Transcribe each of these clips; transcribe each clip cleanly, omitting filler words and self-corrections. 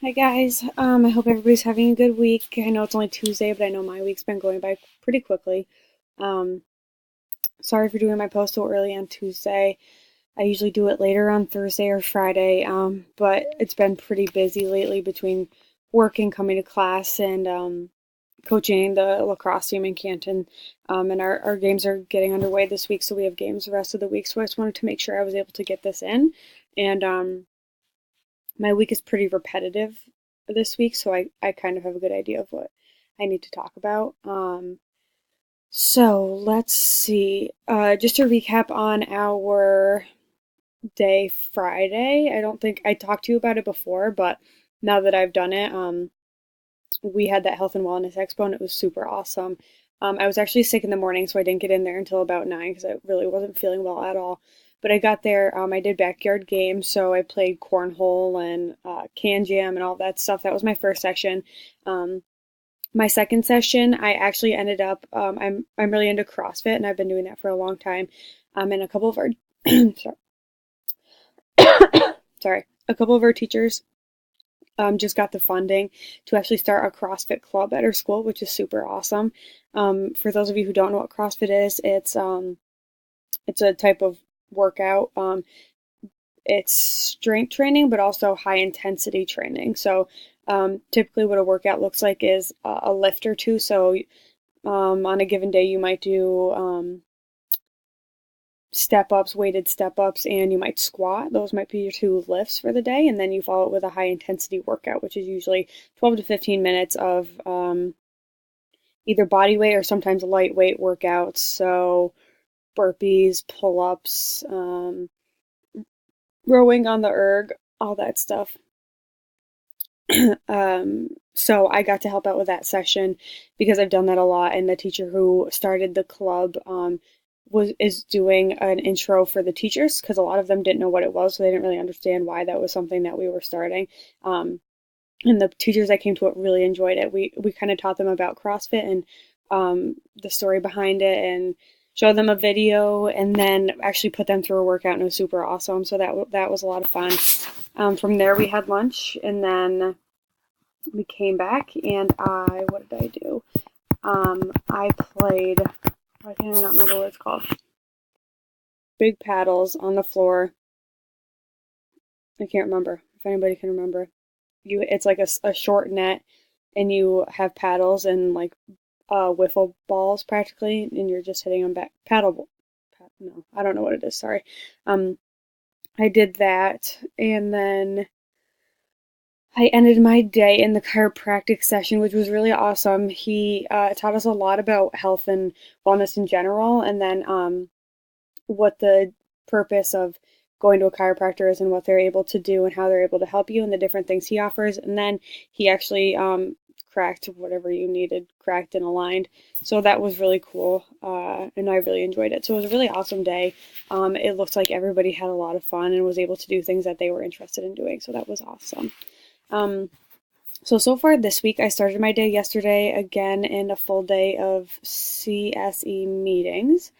Hi guys. I hope everybody's having a good week. I know it's only Tuesday, but I know my week's been going by pretty quickly. Um, Sorry for doing my post so early on Tuesday. I usually do it later on Thursday or Friday, but it's been pretty busy lately between work and coming to class and coaching the lacrosse team in Canton. And our games are getting underway this week, so we have games the rest of the week. So I just wanted to make sure I was able to get this in. And my week is pretty repetitive this week, so I kind of have a good idea of what I need to talk about. So let's see. Just to recap on our day Friday, I don't think I talked to you about it before, but now that I've done it, we had that health and wellness expo and it was super awesome. I was actually sick in the morning, so I didn't get in there until about 9 because I really wasn't feeling well at all. But I got there. I did backyard games, so I played cornhole and can jam and all that stuff. That was my first session. Um, my second session, I actually ended up. I'm really into CrossFit, and I've been doing that for a long time. And a couple of our sorry, sorry, a couple of our teachers just got the funding to actually start a CrossFit club at her school, which is super awesome. For those of you who don't know what CrossFit is, it's a type of workout. It's strength training, but also high intensity training. So typically, what a workout looks like is a lift or two. So on a given day, you might do step ups, weighted step ups, and you might squat. Those might be your two lifts for the day. And then you follow it with a high intensity workout, which is usually 12 to 15 minutes of either body weight or sometimes lightweight workouts. So burpees, pull ups, rowing on the erg, all that stuff. So I got to help out with that session because I've done that a lot. And the teacher who started the club is doing an intro for the teachers because a lot of them didn't know what it was, so they didn't really understand why that was something that we were starting. And the teachers that came to it really enjoyed it. We kind of taught them about CrossFit and the story behind it, and showed them a video, and then actually put them through a workout, and it was super awesome. So that was a lot of fun. From there, we had lunch, and then we came back, and what did I do? I played. Why can I not remember what it's called? Big paddles on the floor. I can't remember if anybody can remember. It's like a short net, and you have paddles and like wiffle balls practically, and you're just hitting them back. No, I don't know what it is. Sorry. Um, I did that, and then I ended my day in the chiropractic session, which was really awesome. He taught us a lot about health and wellness in general, and then what the purpose of going to a chiropractor is and what they're able to do and how they're able to help you and the different things he offers. And then he actually cracked whatever you needed, cracked and aligned. So that was really cool, and I really enjoyed it. So it was a really awesome day. It looked like everybody had a lot of fun and was able to do things that they were interested in doing. So that was awesome. Um, so far this week, I started my day yesterday again in a full day of CSE meetings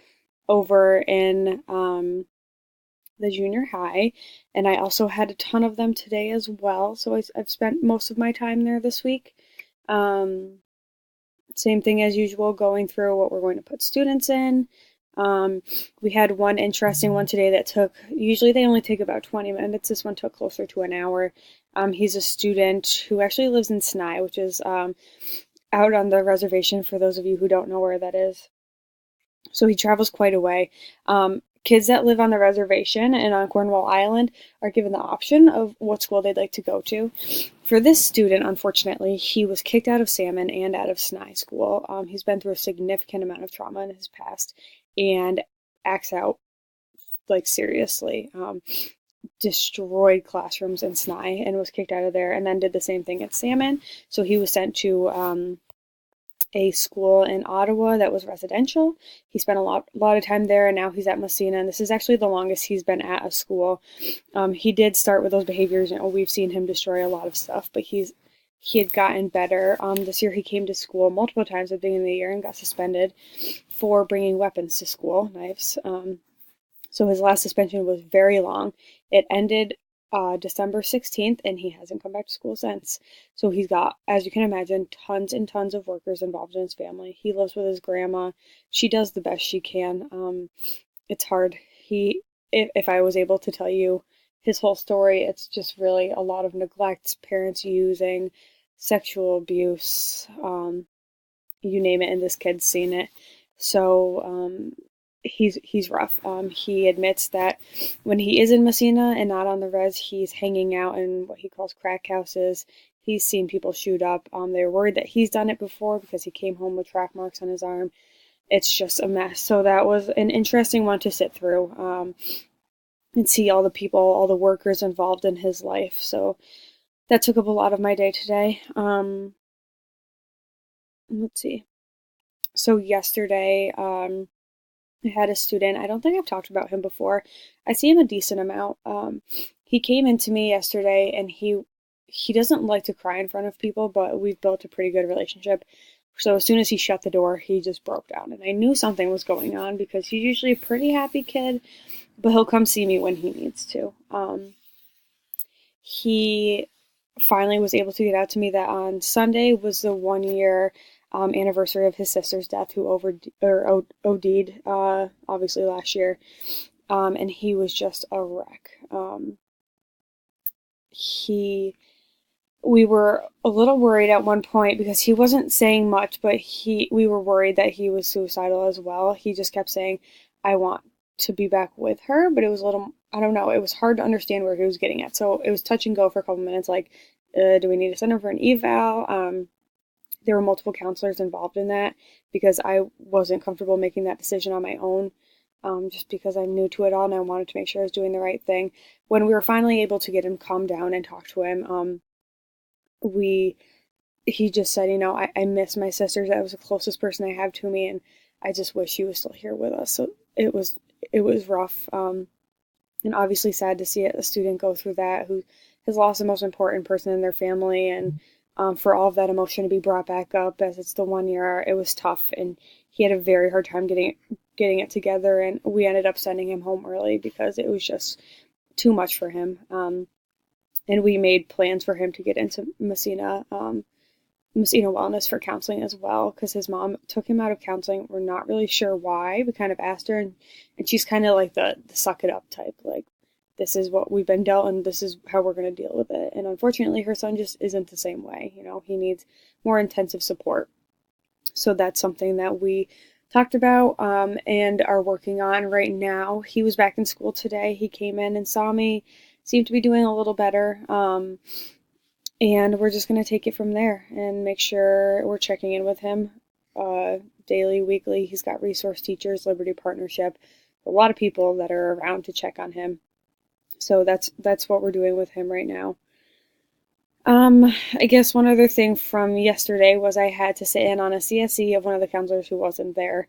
over in the junior high, and I also had a ton of them today as well. So I've spent most of my time there this week. Um, Same thing as usual, going through what we're going to put students in. We had one interesting one today that took, usually they only take about 20 minutes. This one took closer to an hour. He's a student who actually lives in Snai, which is out on the reservation for those of you who don't know where that is. So he travels quite a way. Kids that live on the reservation and on Cornwall Island are given the option of what school they'd like to go to. For this student, unfortunately, he was kicked out of Salmon and out of Snai School. He's been through a significant amount of trauma in his past and acts out like seriously. Destroyed classrooms in Snai and was kicked out of there, and then did the same thing at Salmon. So he was sent to a school in Ottawa that was residential. He spent a lot of time there, and now he's at Messina, and this is actually the longest he's been at a school. He did start with those behaviors, and we've seen him destroy a lot of stuff, but he had gotten better. This year he came to school multiple times at the beginning of the year and got suspended for bringing weapons to school, knives. So his last suspension was very long. It ended December 16th, and he hasn't come back to school since. So he's got, as you can imagine, tons and tons of workers involved in his family. He lives with his grandma. She does the best she can. It's hard. If I was able to tell you his whole story, it's just really a lot of neglect, parents using, sexual abuse, you name it, and this kid's seen it. So he's rough. He admits that when he is in Messina and not on the res, he's hanging out in what he calls crack houses. He's seen people shoot up. They're worried that he's done it before because he came home with track marks on his arm. It's just a mess. So that was an interesting one to sit through, and see all the people, all the workers involved in his life. So that took up a lot of my day today. Let's see. So yesterday, I had a student. I don't think I've talked about him before. I see him a decent amount. He came into me yesterday, and he doesn't like to cry in front of people, but we've built a pretty good relationship. So as soon as he shut the door, he just broke down, and I knew something was going on because he's usually a pretty happy kid, but he'll come see me when he needs to. He finally was able to get out to me that on Sunday was the 1 year anniversary of his sister's death, who OD'd, obviously last year, and he was just a wreck. We were a little worried at one point because he wasn't saying much, but we were worried that he was suicidal as well. He just kept saying, "I want to be back with her," but it was a little, I don't know, it was hard to understand where he was getting at. So it was touch and go for a couple minutes, like, do we need to send him for an eval? There were multiple counselors involved in that because I wasn't comfortable making that decision on my own, just because I'm new to it all and I wanted to make sure I was doing the right thing. When we were finally able to get him calmed down and talk to him, he just said, I miss my sister. That was the closest person I have to me, and I just wish he was still here with us. So it was rough, and obviously sad to see a student go through that who has lost the most important person in their family, and for all of that emotion to be brought back up as it's the 1 year, it was tough, and he had a very hard time getting it together, and we ended up sending him home early because it was just too much for him. And we made plans for him to get into Messina Wellness for counseling as well, because his mom took him out of counseling. We're not really sure why. We kind of asked her, and she's kind of like the suck it up type, like, this is what we've been dealt and this is how we're going to deal with it. And unfortunately, her son just isn't the same way. He needs more intensive support. So that's something that we talked about, and are working on right now. He was back in school today. He came in and saw me, seemed to be doing a little better. And we're just going to take it from there and make sure we're checking in with him daily, weekly. He's got resource teachers, Liberty Partnership, a lot of people that are around to check on him. So that's what we're doing with him right now. I guess one other thing from yesterday was I had to sit in on a CSE of one of the counselors who wasn't there.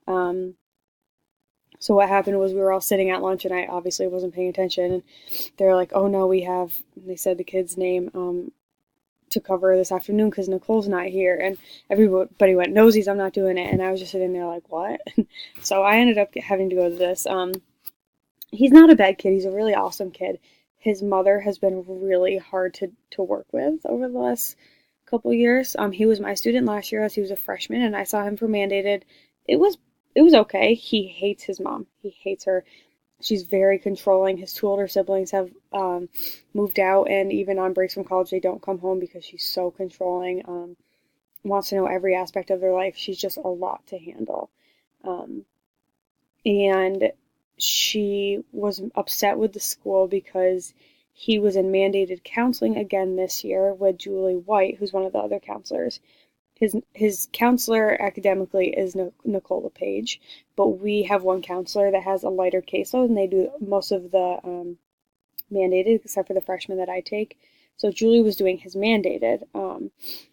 So what happened was we were all sitting at lunch, and I obviously wasn't paying attention. And they're like, "Oh no, they said the kid's name to cover this afternoon because Nicole's not here." And everybody went, "Nosies, I'm not doing it." And I was just sitting there like, "What?" So I ended up having to go to this. He's not a bad kid. He's a really awesome kid. His mother has been really hard to work with over the last couple years. He was my student last year as he was a freshman, and I saw him for mandated. It was okay. He hates his mom. He hates her. She's very controlling. His two older siblings have moved out, and even on breaks from college, they don't come home because she's so controlling. Wants to know every aspect of their life. She's just a lot to handle. And she was upset with the school because he was in mandated counseling again this year with Julie White, who's one of the other counselors. His counselor academically is Nicole LePage, but we have one counselor that has a lighter caseload, and they do most of the mandated, except for the freshmen that I take. So Julie was doing his mandated.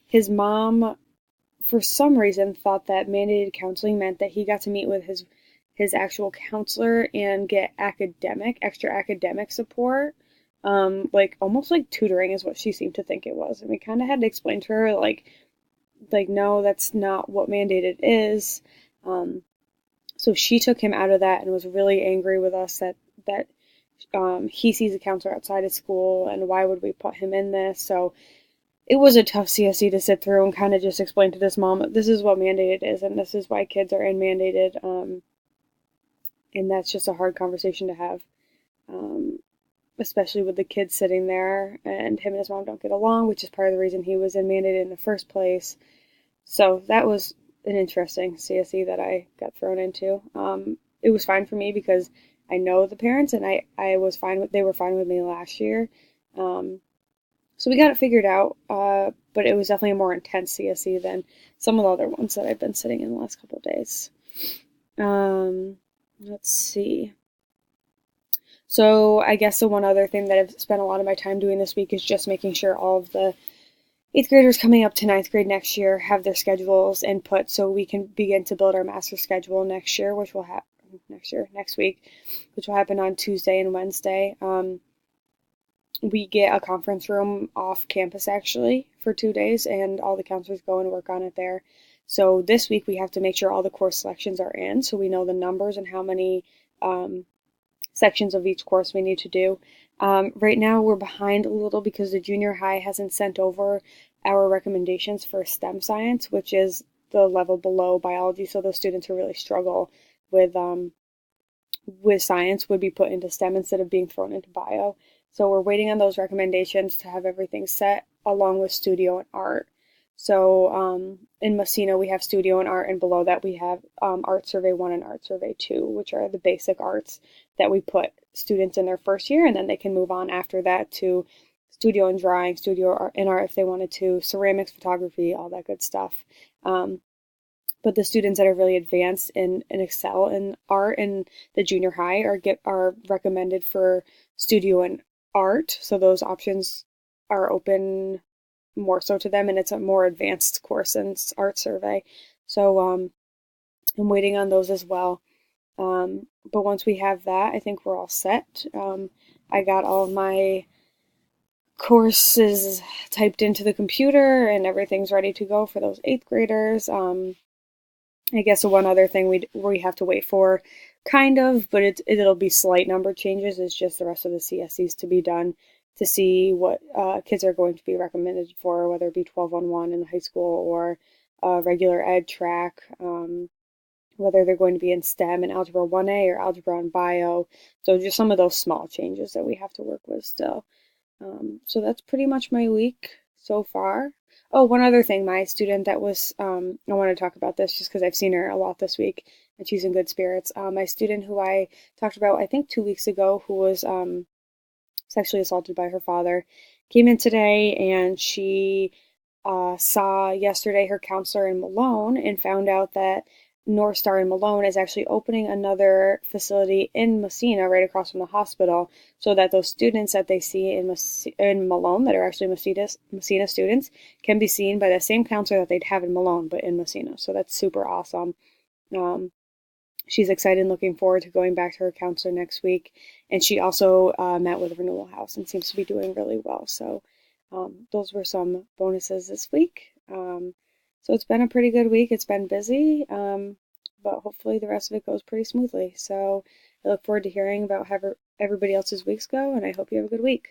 His mom, for some reason, thought that mandated counseling meant that he got to meet with his actual counselor and get extra academic support. Like almost like tutoring is what she seemed to think it was. And we kind of had to explain to her, like, no, that's not what mandated is. So she took him out of that and was really angry with us that He sees a counselor outside of school, and why would we put him in this? So it was a tough CSE to sit through and kind of just explain to this mom, this is what mandated is, and this is why kids are in mandated. And that's just a hard conversation to have, um, especially with the kids sitting there and him and his mom don't get along, which is part of the reason he was in mandated in the first place. So that was an interesting CSE that I got thrown into. It was fine for me because I know the parents, and I was fine with, they were fine with me last year. Um, so we got it figured out, but it was definitely a more intense CSE than some of the other ones that I've been sitting in the last couple of days. Let's see. So I guess the one other thing that I've spent a lot of my time doing this week is just making sure all of the eighth graders coming up to ninth grade next year have their schedules input so we can begin to build our master schedule next year, which will happen next week, which will happen on Tuesday and Wednesday. We get a conference room off campus actually for 2 days, and all the counselors go and work on it there. So this week we have to make sure all the course selections are in, so we know the numbers and how many sections of each course we need to do. Right now we're behind a little because the junior high hasn't sent over our recommendations for STEM science, which is the level below biology. So those students who really struggle with science would be put into STEM instead of being thrown into bio. So we're waiting on those recommendations to have everything set along with studio and art. So in Messina, we have studio and art, and below that we have Art Survey 1 and Art Survey 2, which are the basic arts that we put students in their first year, and then they can move on after that to studio and drawing, studio and art if they wanted to, ceramics, photography, all that good stuff. But the students that are really advanced and excel in art in the junior high are recommended for studio and art. So those options are open more so to them, and it's a more advanced course than art survey. So I'm waiting on those as well. But once we have that, I think we're all set. I got all of my courses typed into the computer, and everything's ready to go for those eighth graders. I guess one other thing we have to wait for, kind of, but it'll be slight number changes, is just the rest of the CSEs to be done to see what kids are going to be recommended for, whether it be 12-on-1 in the high school or regular ed track, whether they're going to be in STEM and Algebra 1A or Algebra and Bio. So just some of those small changes that we have to work with still. So that's pretty much my week so far. Oh, one other thing, my student that was, I want to talk about this just because I've seen her a lot this week and she's in good spirits. My student who I talked about, I think 2 weeks ago, who was sexually assaulted by her father, came in today, and she saw yesterday her counselor in Malone and found out that North Star in Malone is actually opening another facility in Messina right across from the hospital, so that those students that they see in Malone that are actually Messina students can be seen by the same counselor that they'd have in Malone, but in Messina. So that's super awesome. She's excited and looking forward to going back to her counselor next week. And she also met with Renewal House and seems to be doing really well. So those were some bonuses this week. So it's been a pretty good week. It's been busy, but hopefully the rest of it goes pretty smoothly. So I look forward to hearing about how everybody else's weeks go, and I hope you have a good week.